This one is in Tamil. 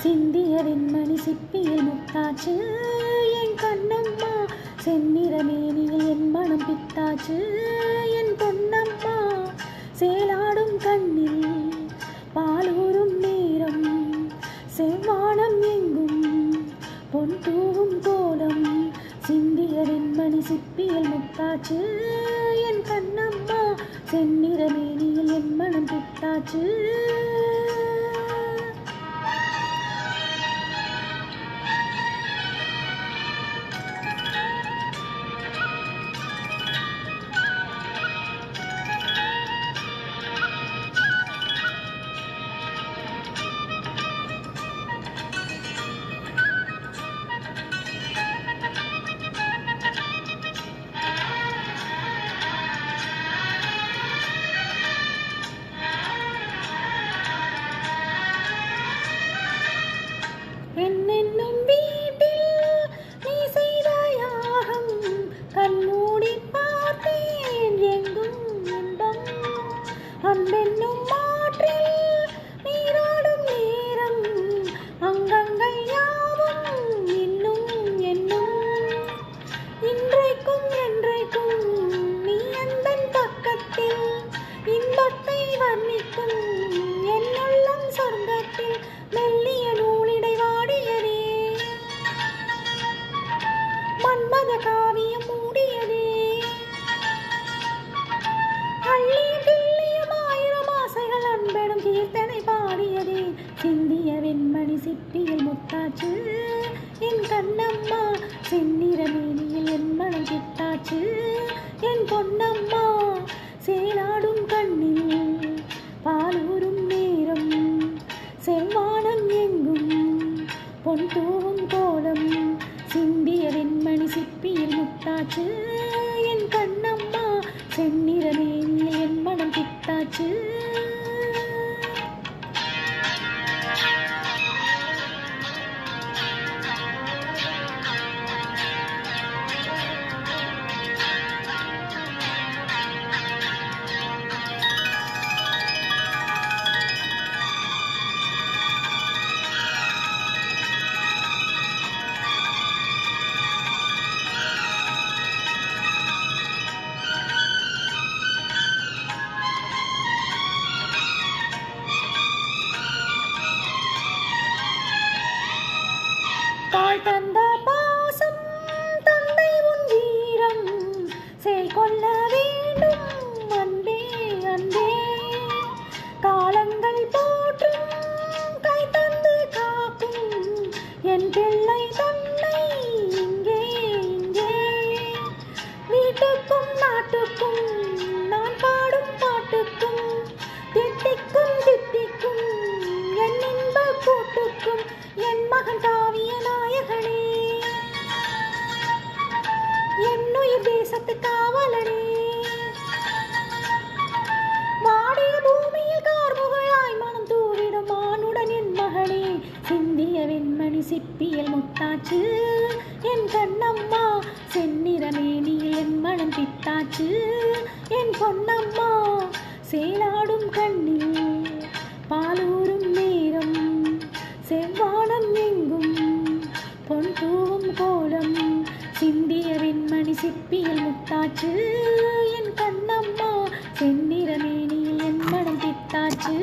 சிந்திய வெண்மணி சிப்பியில் முத்தாச்சு என் கண்ணம்மா. செந்நிற மேனியில் என் மனம் பித்தாச்சு என் பொன்னம்மா. சேலாடும் கண்ணில் பாலூரும் நேரம் செவ்வானம் எங்கும் பொன் தூவும் கோலம். சிந்திய வெண்மணி சிப்பியில் முத்தாச்சு என் கண்ணம்மா. செந்நிற மேனியில் என் மனம் பித்தாச்சு. என்னென்னும் வீட்டில் நீ செய்த யாகம் கண்மூடி பார்த்தேன் எங்கும் இன்பம். அன்பென்னும் மாற்றில் நீராடும் நேரம் அங்கங்கள் யாவும் இன்னும் என்னும். இன்றைக்கும் என்றைக்கும் நீ அந்தன் பக்கத்தில் இன்பத்தை வர்ணிக்கும் என்னுள்ளம் சொர்க்கத்தில் மெல்லிய நூலிடை வாடியதே. மன்மத காவியம் மூடியதே. அள்ளியும் கிள்ளியும் ஆயிரம் ஆசைகள் அன்பெனும் கீர்த்தனை பாடியதே. சிந்திய வெண்மணி சிப்பியில் முத்தாச்சு என் கண்ணம்மா. செந்நிற மேனியில் என் மனம் கிட்டாச்சு என் பொன்னம்மா. சேலாடும் கண்ணில் பாலூரும் நேரம் செவ்வானம் எங்கும் பொன் தூவும் கோலம். சிந்திய வெண்மணி சிப்பியில் முத்தாச்சு என் கண்ணம்மா. செந்நிற மேனியில் என் மனம் பித்தாச்சு. தாய் தந்த பாசம் தந்தை உன் வீரம் செய் கொள்ள வேண்டும் அன்பே அன்பே. காலங்கள் போற்றும் கை தந்து காக்கும் என் பிள்ளை தன்னை இங்கே இங்கே. வீட்டுக்கும் நாட்டுக்கும் நான் பாடும் பாட்டுக்கும் தித்திக்கும் தித்திக்கும் என் இன்ப கூட்டுக்கும் என் மகன் காவிய நாயகனே. என்னுயிர் தேசத்து காவலனே. வாடிய பூமியில் கார்முகளாய் மனம் தூவிடும் மானுடன் என் மகனே. சிந்திய வெண்மணி சிப்பியில் முத்தாச்சு என் கண்ணம்மா. செந்நிற மேனியில் என் மனம் பித்தாச்சு என் பொன்னம்மா. சேலாடும் கண்ணில் பாலூரும் நேரம் செவ்வானம் எங்கும் பொன் தூவும் கோலம். சிந்திய வெண்மணி சிப்பியில் முத்தாச்சு என் கண்ணம்மா. செந்நிற மேனியில் என் மனம் பித்தாச்சு.